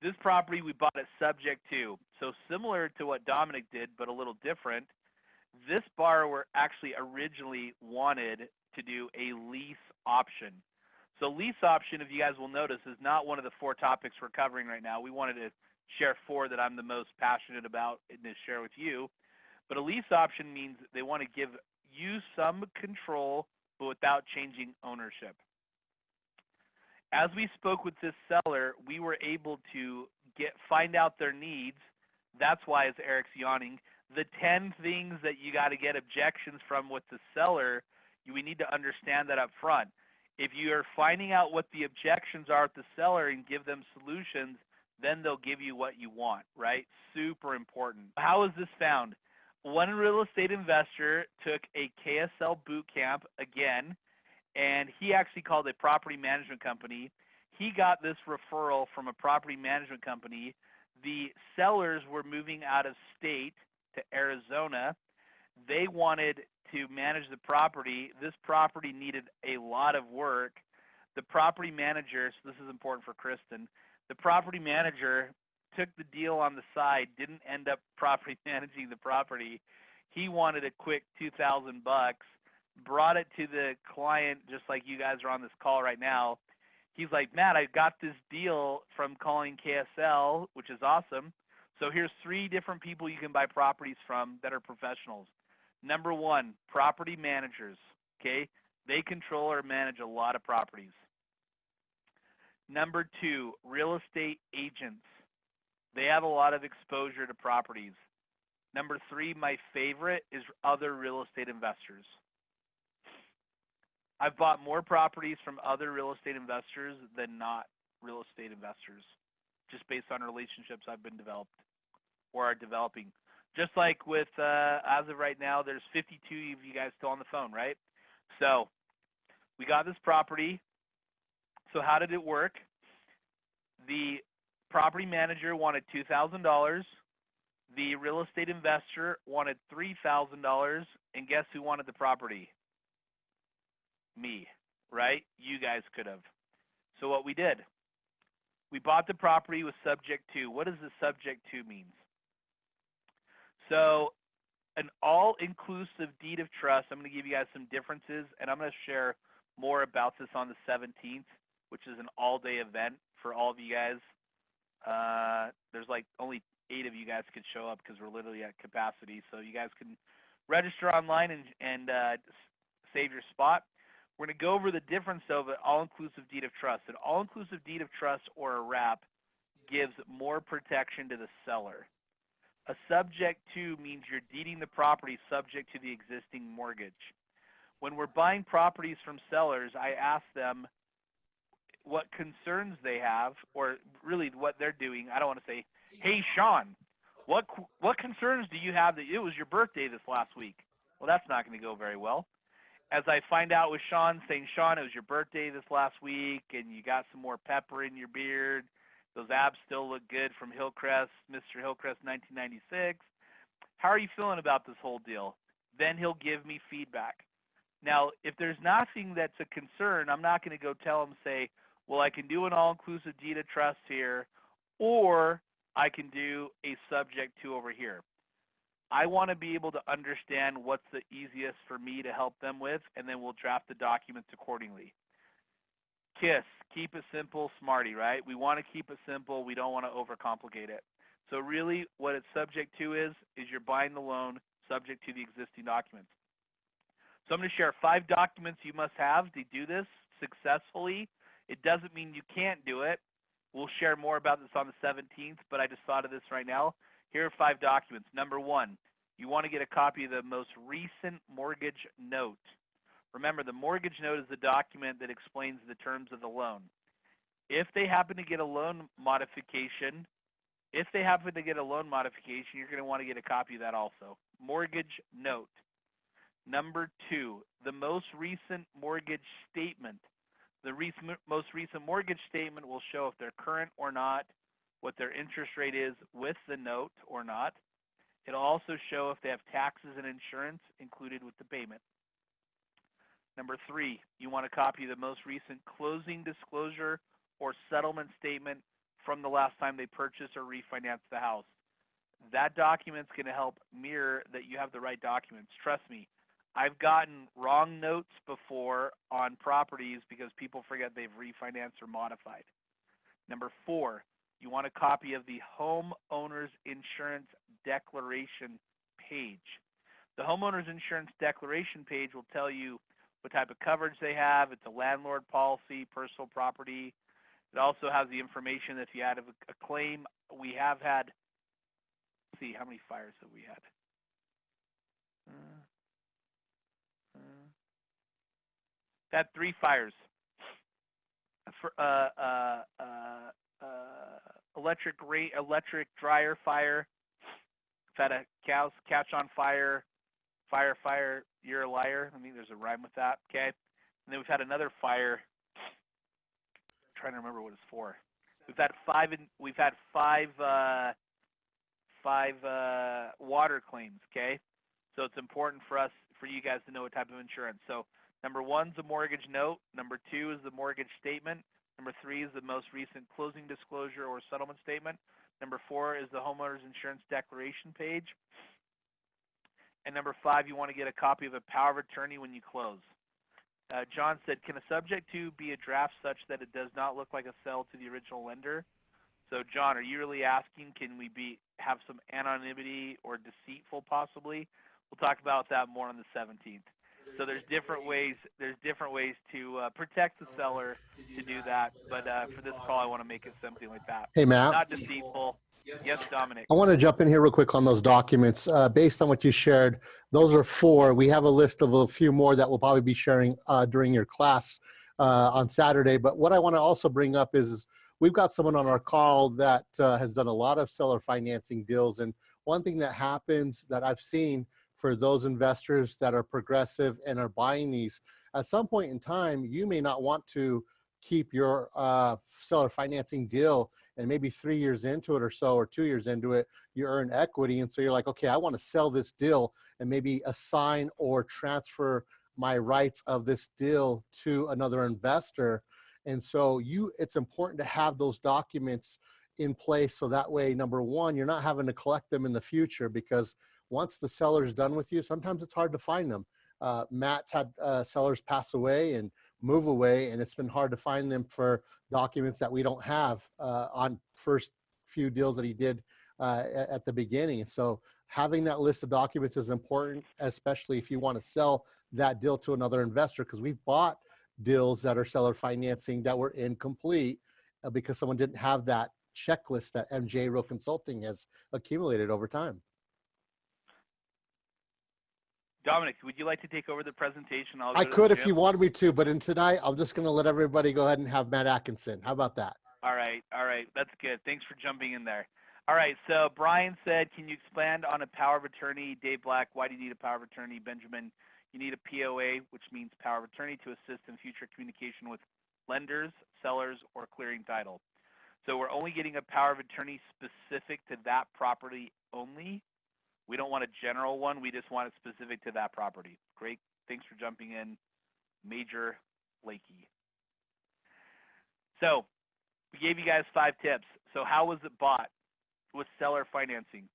This property we bought it subject to. So similar to what Dominic did, but a little different. This borrower actually originally wanted to do a lease option. So lease option, if you guys will notice, is not one of the 4 topics we're covering right now. We wanted to share 4 that I'm the most passionate about and to share with you. But a lease option means they want to give you some control, but without changing ownership. As we spoke with this seller, we were able to find out their needs. That's why, as Eric's yawning, the 10 things that you got to get objections from with the seller, we need to understand that up front. If you are finding out what the objections are with the seller and give them solutions, then they'll give you what you want, right? Super important. How is this found? One real estate investor took a KSL boot camp again, and he actually called a property management company. He got this referral from a property management company. The sellers were moving out of state to Arizona. They wanted to manage the property. This property needed a lot of work. The property manager, so this is important for Kristen, the property manager took the deal on the side, didn't end up property managing the property. He wanted a quick $2,000, brought it to the client just like you guys are on this call right now. He's like, Matt, I got this deal from calling KSL, which is awesome. So here's 3 different people you can buy properties from that are professionals. Number 1, property managers, okay? They control or manage a lot of properties. Number 2, real estate agents. They have a lot of exposure to properties. Number 3, my favorite, is other real estate investors. I've bought more properties from other real estate investors than not real estate investors, just based on relationships I've been developed or are developing. Just like with, as of right now, there's 52 of you guys still on the phone, right? So we got this property. So how did it work? The property manager wanted $2,000. The real estate investor wanted $3,000. And guess who wanted the property? Me, right? You guys could have. So what we did, we bought the property with subject to. What does the subject to mean? So an all-inclusive deed of trust, I'm going to give you guys some differences, and I'm going to share more about this on the 17th, which is an all-day event for all of you guys. There's like only 8 of you guys could show up because we're literally at capacity. So you guys can register online and save your spot. We're going to go over the difference of an all-inclusive deed of trust. An all-inclusive deed of trust, or a wrap, gives more protection to the seller. A subject to means you're deeding the property subject to the existing mortgage. When we're buying properties from sellers, I ask them what concerns they have, or really what they're doing. I don't want to say, hey, Sean, what concerns do you have that it was your birthday this last week? Well, that's not going to go very well. As I find out with Sean, saying, Sean, it was your birthday this last week, and you got some more pepper in your beard. Those abs still look good from Hillcrest, Mr. Hillcrest 1996. How are you feeling about this whole deal? Then he'll give me feedback. Now, if there's nothing that's a concern, I'm not going to go tell him, say, well, I can do an all-inclusive deed of trust here, or I can do a subject to over here. I want to be able to understand what's the easiest for me to help them with, and then we'll draft the documents accordingly. KISS, keep it simple, smarty, right? We want to keep it simple. We don't want to overcomplicate it. So really what it's subject to is you're buying the loan subject to the existing documents. So I'm going to share 5 documents you must have to do this successfully. It doesn't mean you can't do it. We'll share more about this on the 17th, but I just thought of this right now. Here are 5 documents. Number 1, you want to get a copy of the most recent mortgage note. Remember, the mortgage note is the document that explains the terms of the loan. If they happen to get a loan modification, you're going to want to get a copy of that also. Mortgage note. Number 2, the most recent mortgage statement. The most recent mortgage statement will show if they're current or not, what their interest rate is with the note or not. It'll also show if they have taxes and insurance included with the payment. Number 3, you want a copy of the most recent closing disclosure or settlement statement from the last time they purchased or refinanced the house. That document's going to help mirror that you have the right documents. Trust me, I've gotten wrong notes before on properties because people forget they've refinanced or modified. Number 4, you want a copy of the homeowner's insurance declaration page. The homeowner's insurance declaration page will tell you what type of coverage they have. It's a landlord policy, personal property. It also has the information if you had a claim. We have had, let's see, how many fires have we had? Had 3 fires. For electric dryer fire. We've had a couch on fire. Fire, you're a liar. I mean, there's a rhyme with that. Okay, and then we've had another fire. I'm trying to remember what it's for. We've had 5 water claims. Okay, so it's important for you guys to know what type of insurance. So number 1 is the mortgage note. Number 2 is the mortgage statement. Number 3 is the most recent closing disclosure or settlement statement. Number 4 is the homeowner's insurance declaration page. And number 5, you want to get a copy of a power of attorney when you close. John said, can a subject to be a draft such that it does not look like a sell to the original lender? So John, are you really asking, can we have some anonymity or deceitful possibly? We'll talk about that more on the 17th. So there's different ways to protect the seller to do that. But for this call, I want to make it something like that. Hey, Matt. Not deceitful. Yes, Dominic. I want to jump in here real quick on those documents. Based on what you shared, those are 4. We have a list of a few more that we'll probably be sharing during your class on Saturday. But what I want to also bring up is we've got someone on our call that has done a lot of seller financing deals. And one thing that happens that I've seen for those investors that are progressive and are buying these, at some point in time, you may not want to keep your seller financing deal, and maybe 3 years into it or so, or 2 years into it, you earn equity. And so you're like, okay, I want to sell this deal and maybe assign or transfer my rights of this deal to another investor. And so it's important to have those documents in place. So that way, number 1, you're not having to collect them in the future, because once the seller's done with you, sometimes it's hard to find them. Matt's had sellers pass away and move away, and it's been hard to find them for documents that we don't have on first few deals that he did at the beginning. And so having that list of documents is important, especially if you want to sell that deal to another investor, because we've bought deals that are seller financing that were incomplete because someone didn't have that checklist that MJA Real Consulting has accumulated over time. Dominic, would you like to take over the presentation? I could if you wanted me to, but tonight, I'm just going to let everybody go ahead and have Matt Atkinson. How about that? All right. That's good. Thanks for jumping in there. All right. So Brian said, can you expand on a power of attorney? Dave Black, why do you need a power of attorney? Benjamin, you need a POA, which means power of attorney, to assist in future communication with lenders, sellers, or clearing title. So we're only getting a power of attorney specific to that property only. We don't want a general one. We just want it specific to that property. Great. Thanks for jumping in, Major Lakey. So we gave you guys 5 tips. So how was it bought? With seller financing.